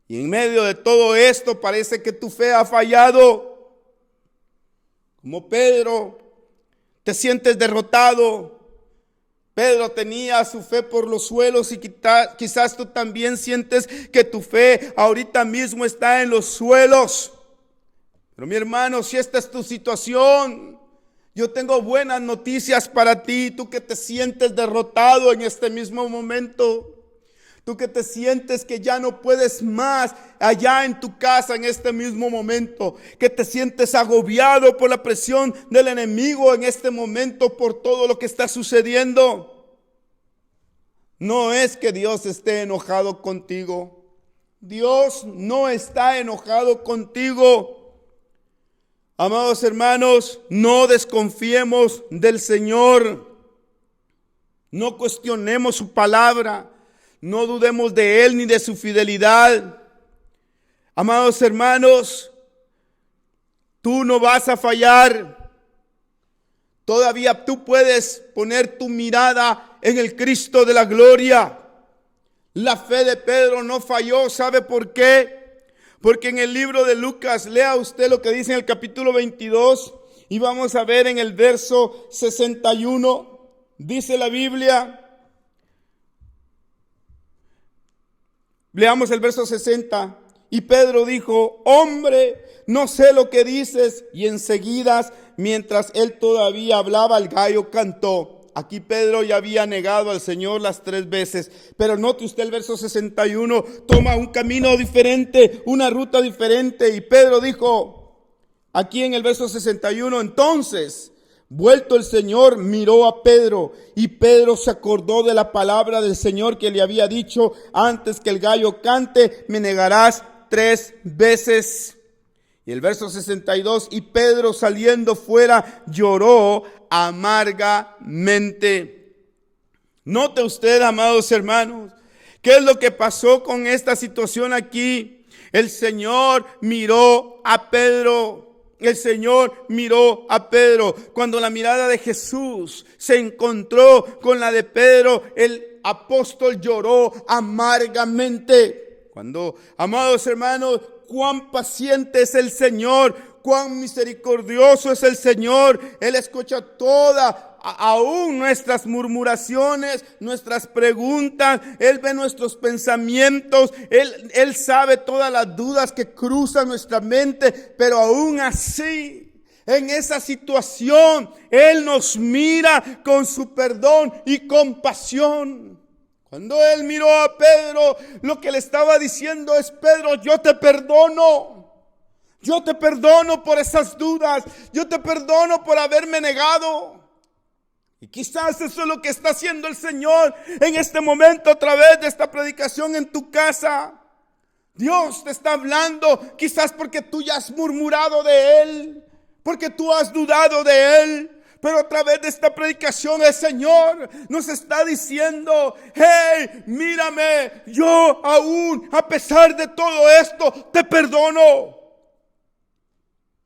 Y en medio de todo esto parece que tu fe ha fallado. Como Pedro, te sientes derrotado. Pedro tenía su fe por los suelos y quizás tú también sientes que tu fe ahorita mismo está en los suelos. Pero mi hermano, si esta es tu situación, yo tengo buenas noticias para ti. Tú que te sientes derrotado en este mismo momento. Tú que te sientes que ya no puedes más allá en tu casa en este mismo momento. Que te sientes agobiado por la presión del enemigo en este momento por todo lo que está sucediendo. No es que Dios esté enojado contigo. Dios no está enojado contigo. Amados hermanos, no desconfiemos del Señor. No cuestionemos su palabra. No dudemos de Él ni de su fidelidad. Amados hermanos, tú no vas a fallar. Todavía tú puedes poner tu mirada en el Cristo de la gloria. La fe de Pedro no falló. ¿Sabe por qué? Porque en el libro de Lucas, lea usted lo que dice en el capítulo 22 y vamos a ver en el verso 61. Dice la Biblia. Leamos el verso 60. Y Pedro dijo: hombre, no sé lo que dices. Y enseguida, mientras él todavía hablaba, el gallo cantó. Aquí Pedro ya había negado al Señor las 3 veces. Pero note usted el verso 61. Toma un camino diferente, una ruta diferente. Y Pedro dijo, aquí en el verso 61, entonces, vuelto el Señor, miró a Pedro, y Pedro se acordó de la palabra del Señor que le había dicho: antes que el gallo cante, me negarás 3 veces. Y el verso 62, y Pedro saliendo fuera lloró amargamente. Note usted, amados hermanos, ¿qué es lo que pasó con esta situación aquí? El Señor miró a Pedro. El Señor miró a Pedro. Cuando la mirada de Jesús se encontró con la de Pedro, el apóstol lloró amargamente. Cuando, amados hermanos, cuán paciente es el Señor, cuán misericordioso es el Señor. Él escucha aún nuestras murmuraciones, nuestras preguntas. Él ve nuestros pensamientos. Él sabe todas las dudas que cruzan nuestra mente. Pero aún así, en esa situación, Él nos mira con su perdón y compasión. Cuando Él miró a Pedro, lo que le estaba diciendo es: Pedro, yo te perdono. Yo te perdono por esas dudas. Yo te perdono por haberme negado. Y quizás eso es lo que está haciendo el Señor en este momento a través de esta predicación en tu casa. Dios te está hablando, quizás porque tú ya has murmurado de Él, porque tú has dudado de Él. Pero a través de esta predicación el Señor nos está diciendo: hey, mírame, yo aún a pesar de todo esto te perdono.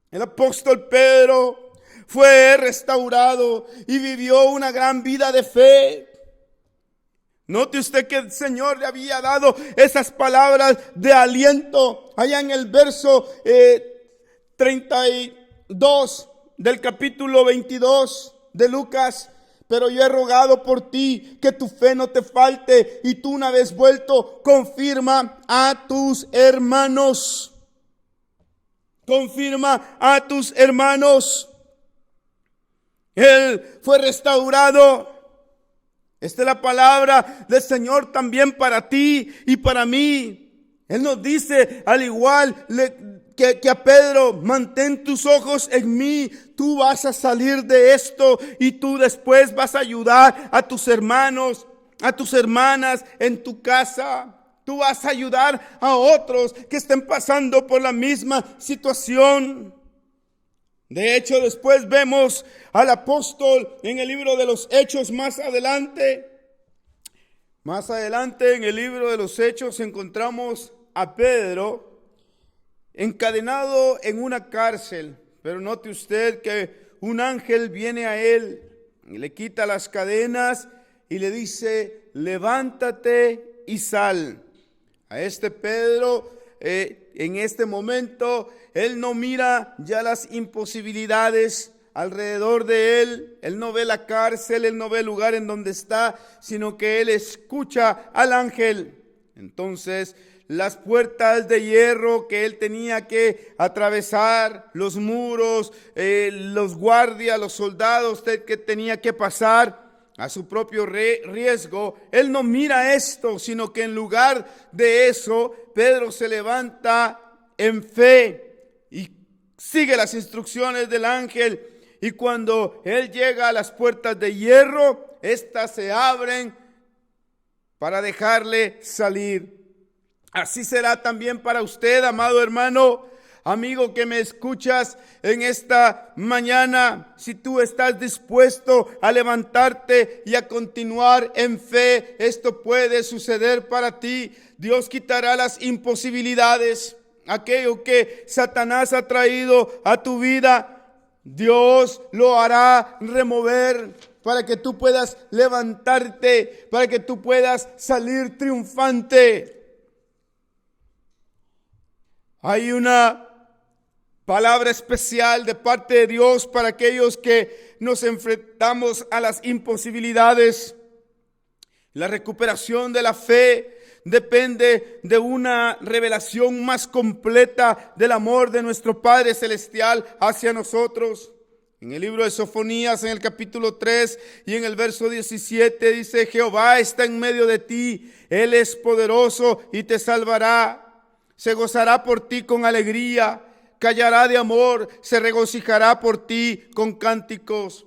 El apóstol Pedro fue restaurado y vivió una gran vida de fe. Note usted que el Señor le había dado esas palabras de aliento allá en el verso 32 del capítulo 22 de Lucas. Pero yo he rogado por ti que tu fe no te falte, y tú, una vez vuelto, confirma a tus hermanos. Confirma a tus hermanos. Él fue restaurado. Esta es la palabra del Señor también para ti y para mí. Él nos dice, al igual que a Pedro: mantén tus ojos en mí. Tú vas a salir de esto y tú después vas a ayudar a tus hermanos, a tus hermanas en tu casa. Tú vas a ayudar a otros que estén pasando por la misma situación. De hecho, después vemos al apóstol en el libro de los Hechos más adelante. Más adelante en el libro de los Hechos encontramos a Pedro encadenado en una cárcel. Pero note usted que un ángel viene a él y le quita las cadenas y le dice: levántate y sal. A este Pedro, en este momento, él no mira ya las imposibilidades alrededor de él. Él no ve la cárcel, él no ve el lugar en donde está, sino que él escucha al ángel. Entonces, las puertas de hierro que él tenía que atravesar, los muros, los guardias, los soldados que tenía que pasar a su propio riesgo, él no mira esto, sino que en lugar de eso, Pedro se levanta en fe y sigue las instrucciones del ángel. Y cuando él llega a las puertas de hierro, estas se abren para dejarle salir. Así será también para usted, amado hermano, amigo que me escuchas en esta mañana. Si tú estás dispuesto a levantarte y a continuar en fe, esto puede suceder para ti. Dios quitará las imposibilidades, aquello que Satanás ha traído a tu vida. Dios lo hará remover para que tú puedas levantarte, para que tú puedas salir triunfante. Hay una palabra especial de parte de Dios para aquellos que nos enfrentamos a las imposibilidades. La recuperación de la fe depende de una revelación más completa del amor de nuestro Padre Celestial hacia nosotros. En el libro de Sofonías, en el capítulo 3 y en el verso 17 dice: Jehová está en medio de ti, Él es poderoso y te salvará. Se gozará por ti con alegría, callará de amor, se regocijará por ti con cánticos.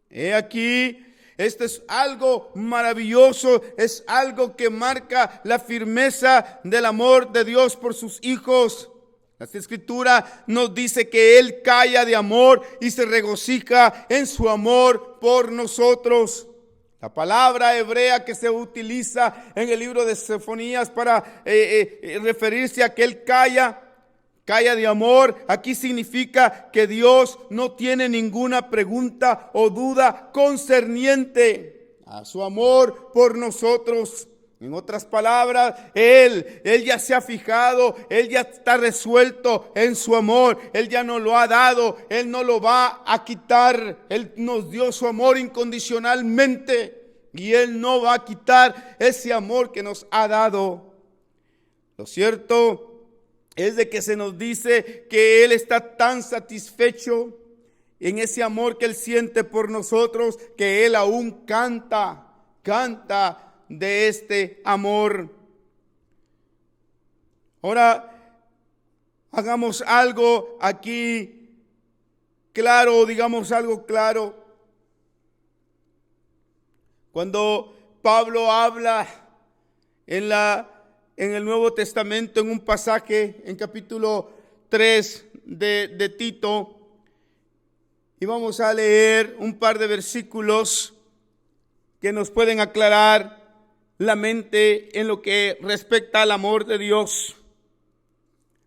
He aquí, esto es algo maravilloso, es algo que marca la firmeza del amor de Dios por sus hijos. La Escritura nos dice que Él calla de amor y se regocija en su amor por nosotros. La palabra hebrea que se utiliza en el libro de Sofonías para referirse a que Él calla de amor, aquí significa que Dios no tiene ninguna pregunta o duda concerniente a su amor por nosotros. En otras palabras, Él ya se ha fijado, Él ya está resuelto en su amor. Él ya nos lo ha dado, Él no lo va a quitar. Él nos dio su amor incondicionalmente y Él no va a quitar ese amor que nos ha dado. Lo cierto es de que se nos dice que Él está tan satisfecho en ese amor que Él siente por nosotros, que Él aún canta de este amor. Ahora, hagamos algo aquí claro, digamos algo claro. Cuando Pablo habla en el Nuevo Testamento, en un pasaje en capítulo 3 de Tito, y vamos a leer un par de versículos que nos pueden aclarar la mente en lo que respecta al amor de Dios.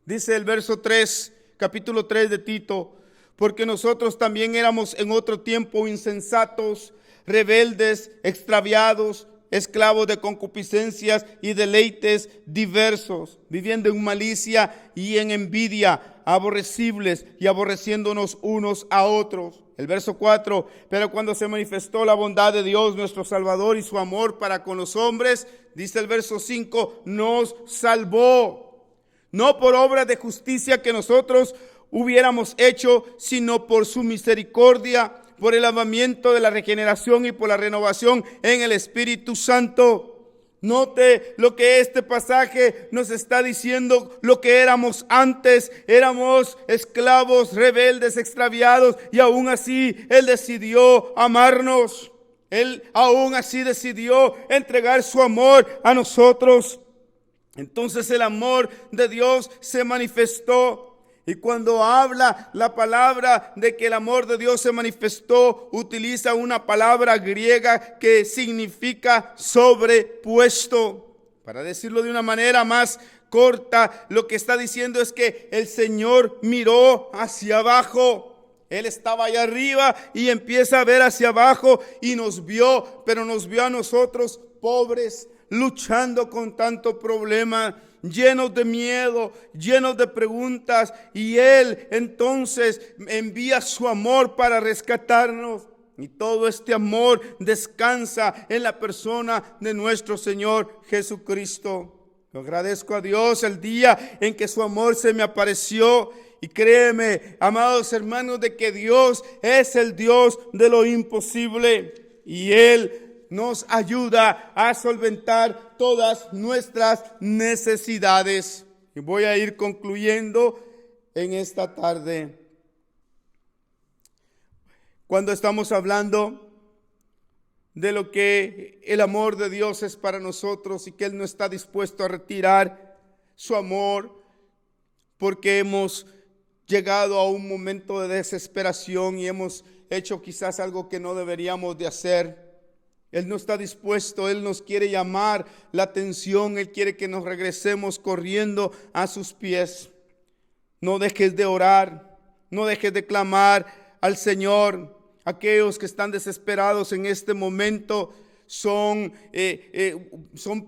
Dice el verso 3, capítulo 3 de Tito: porque nosotros también éramos en otro tiempo insensatos, rebeldes, extraviados, esclavos de concupiscencias y deleites diversos, viviendo en malicia y en envidia, aborrecibles y aborreciéndonos unos a otros. El verso 4: pero cuando se manifestó la bondad de Dios nuestro Salvador y su amor para con los hombres, dice el verso 5, nos salvó, no por obra de justicia que nosotros hubiéramos hecho, sino por su misericordia, por el lavamiento de la regeneración y por la renovación en el Espíritu Santo. Note lo que este pasaje nos está diciendo, lo que éramos antes. Éramos esclavos, rebeldes, extraviados, y aún así Él decidió amarnos. Él aún así decidió entregar su amor a nosotros. Entonces el amor de Dios se manifestó. Y cuando habla la palabra de que el amor de Dios se manifestó, utiliza una palabra griega que significa sobrepuesto. Para decirlo de una manera más corta, lo que está diciendo es que el Señor miró hacia abajo. Él estaba allá arriba y empieza a ver hacia abajo y nos vio, pero nos vio a nosotros pobres, luchando con tanto problema, llenos de miedo, llenos de preguntas, y Él entonces envía su amor para rescatarnos. Y todo este amor descansa en la persona de nuestro Señor Jesucristo. Yo agradezco a Dios el día en que su amor se me apareció. Y créeme, amados hermanos, de que Dios es el Dios de lo imposible. Y Él nos ayuda a solventar todas nuestras necesidades. Y voy a ir concluyendo en esta tarde. Cuando estamos hablando de lo que el amor de Dios es para nosotros y que Él no está dispuesto a retirar su amor porque hemos llegado a un momento de desesperación y hemos hecho quizás algo que no deberíamos de hacer. Él no está dispuesto, Él nos quiere llamar la atención, Él quiere que nos regresemos corriendo a sus pies. No dejes de orar, no dejes de clamar al Señor. Aquellos que están desesperados en este momento son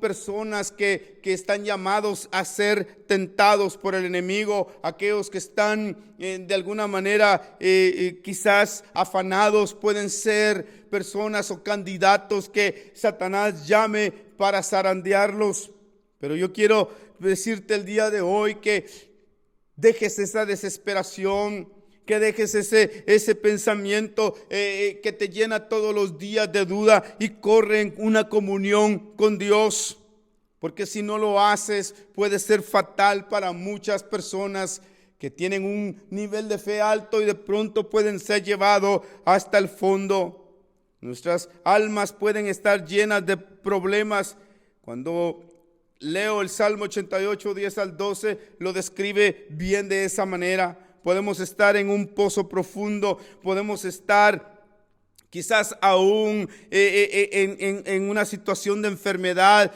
personas que están llamados a ser tentados por el enemigo. Aquellos que están de alguna manera quizás afanados pueden ser personas o candidatos que Satanás llame para zarandearlos. Pero yo quiero decirte el día de hoy que dejes esa desesperación, que dejes ese pensamiento que te llena todos los días de duda y corre en una comunión con Dios. Porque si no lo haces, puede ser fatal para muchas personas que tienen un nivel de fe alto y de pronto pueden ser llevados hasta el fondo. Nuestras almas pueden estar llenas de problemas. Cuando leo el Salmo 88, 10 al 12, lo describe bien de esa manera. Podemos estar en un pozo profundo, podemos estar quizás aún en una situación de enfermedad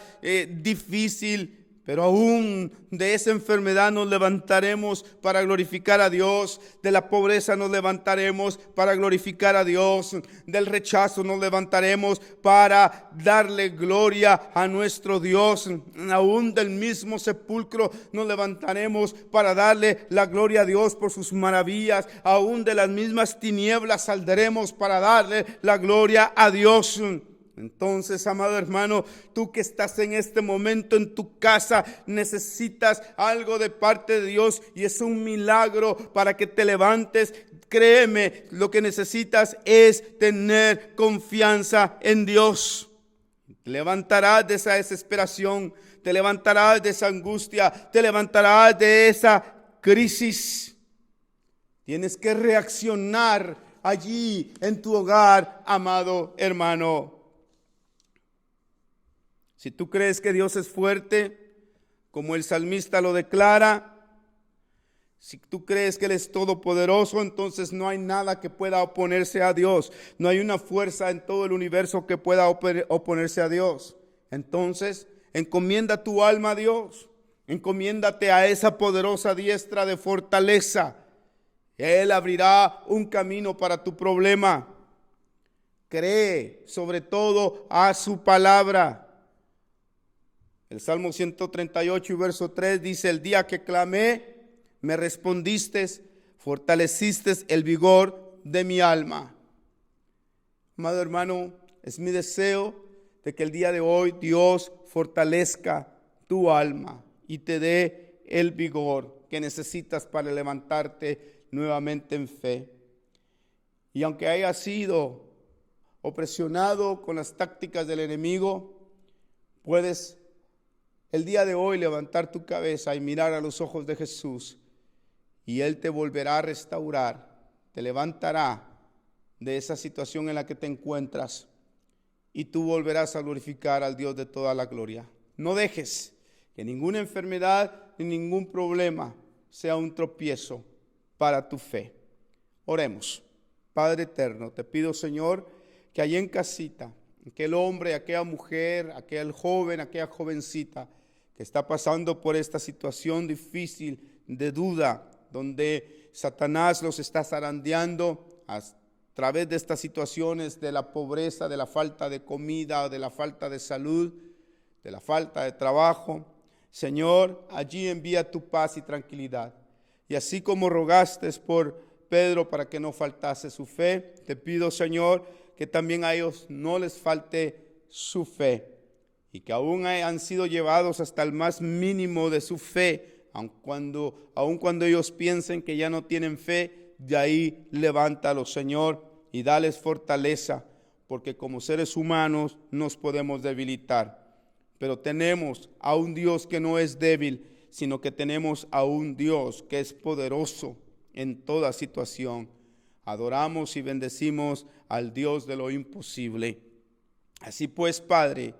difícil, pero aún de esa enfermedad nos levantaremos para glorificar a Dios. De la pobreza nos levantaremos para glorificar a Dios. Del rechazo nos levantaremos para darle gloria a nuestro Dios. Aún del mismo sepulcro nos levantaremos para darle la gloria a Dios por sus maravillas. Aún de las mismas tinieblas saldremos para darle la gloria a Dios. Entonces, amado hermano, tú que estás en este momento en tu casa, necesitas algo de parte de Dios y es un milagro para que te levantes. Créeme, lo que necesitas es tener confianza en Dios. Te levantarás de esa desesperación, te levantarás de esa angustia, te levantarás de esa crisis. Tienes que reaccionar allí en tu hogar, amado hermano. Si tú crees que Dios es fuerte, como el salmista lo declara, si tú crees que Él es todopoderoso, entonces no hay nada que pueda oponerse a Dios. No hay una fuerza en todo el universo que pueda oponerse a Dios. Entonces, encomienda tu alma a Dios. Encomiéndate a esa poderosa diestra de fortaleza. Él abrirá un camino para tu problema. Cree sobre todo a su palabra. El Salmo 138 y verso 3 dice: el día que clamé, me respondiste, fortaleciste el vigor de mi alma. Amado hermano, es mi deseo de que el día de hoy Dios fortalezca tu alma y te dé el vigor que necesitas para levantarte nuevamente en fe. Y aunque haya sido opresionado con las tácticas del enemigo, puedes el día de hoy levantar tu cabeza y mirar a los ojos de Jesús, y Él te volverá a restaurar, te levantará de esa situación en la que te encuentras, y tú volverás a glorificar al Dios de toda la gloria. No dejes que ninguna enfermedad ni ningún problema sea un tropiezo para tu fe. Oremos. Padre eterno, te pido, Señor, que allí en casita, aquel hombre, aquella mujer, aquel joven, aquella jovencita que está pasando por esta situación difícil de duda, donde Satanás los está zarandeando a través de estas situaciones de la pobreza, de la falta de comida, de la falta de salud, de la falta de trabajo. Señor, allí envía tu paz y tranquilidad. Y así como rogaste por Pedro para que no faltase su fe, te pido, Señor, que también a ellos no les falte su fe, y que aún han sido llevados hasta el más mínimo de su fe, aun cuando ellos piensen que ya no tienen fe, de ahí levántalos, Señor, y dales fortaleza, porque como seres humanos nos podemos debilitar, pero tenemos a un Dios que no es débil, sino que tenemos a un Dios que es poderoso en toda situación. Adoramos y bendecimos al Dios de lo imposible. Así pues, Padre,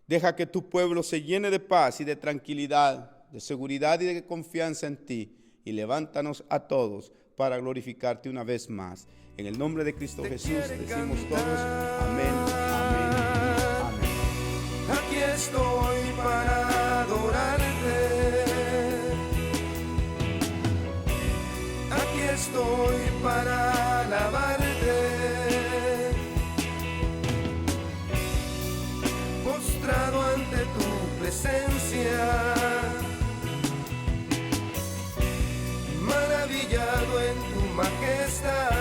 deja que tu pueblo se llene de paz y de tranquilidad, de seguridad y de confianza en ti, y levántanos a todos para glorificarte una vez más. En el nombre de Cristo Jesús decimos todos amén, amén, amén. Aquí estoy para adorarte. Aquí estoy para alabarte. Postrado ante tu presencia, maravillado en tu majestad.